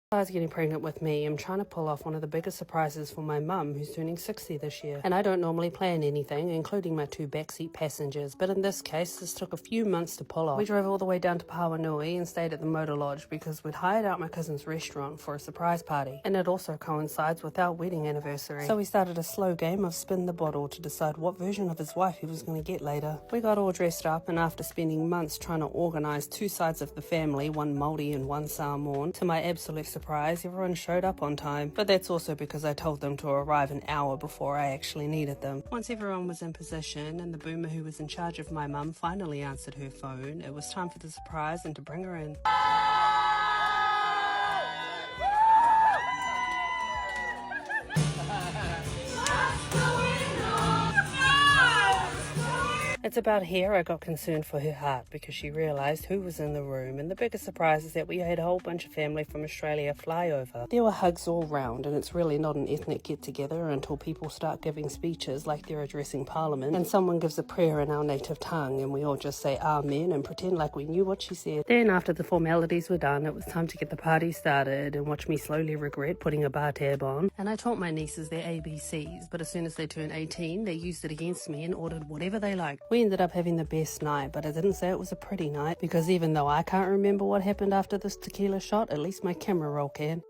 Besides getting pregnant with me, I'm trying to pull off one of the biggest surprises for my mum, who's turning 60 this year. And I don't normally plan anything, including my 2 backseat passengers, but in this case, this took a few months to pull off. We drove all the way down to Pawanui and stayed at the Motor Lodge because we'd hired out my cousin's restaurant for a surprise party. And it also coincides with our wedding anniversary. So we started a slow game of spin the bottle to decide what version of his wife he was going to get later. We got all dressed up, and after spending months trying to organise 2 sides of the family, one Māori and one Samoan, to my absolute surprise, everyone showed up on time. But that's also because I told them to arrive an hour before I actually needed them. Once everyone was in position and the boomer who was in charge of my mum finally answered her phone, it was time for the surprise and to bring her in. It's about here I got concerned for her heart because she realised who was in the room, and the biggest surprise is that we had a whole bunch of family from Australia fly over. There were hugs all round, and it's really not an ethnic get-together until people start giving speeches like they're addressing Parliament, and someone gives a prayer in our native tongue, and we all just say Amen and pretend like we knew what she said. Then after the formalities were done, it was time to get the party started and watch me slowly regret putting a bar tab on. And I taught my nieces their ABCs, but as soon as they turned 18, they used it against me and ordered whatever they liked. We ended up having the best night, but I didn't say it was a pretty night because even though I can't remember what happened after this tequila shot, at least my camera roll can.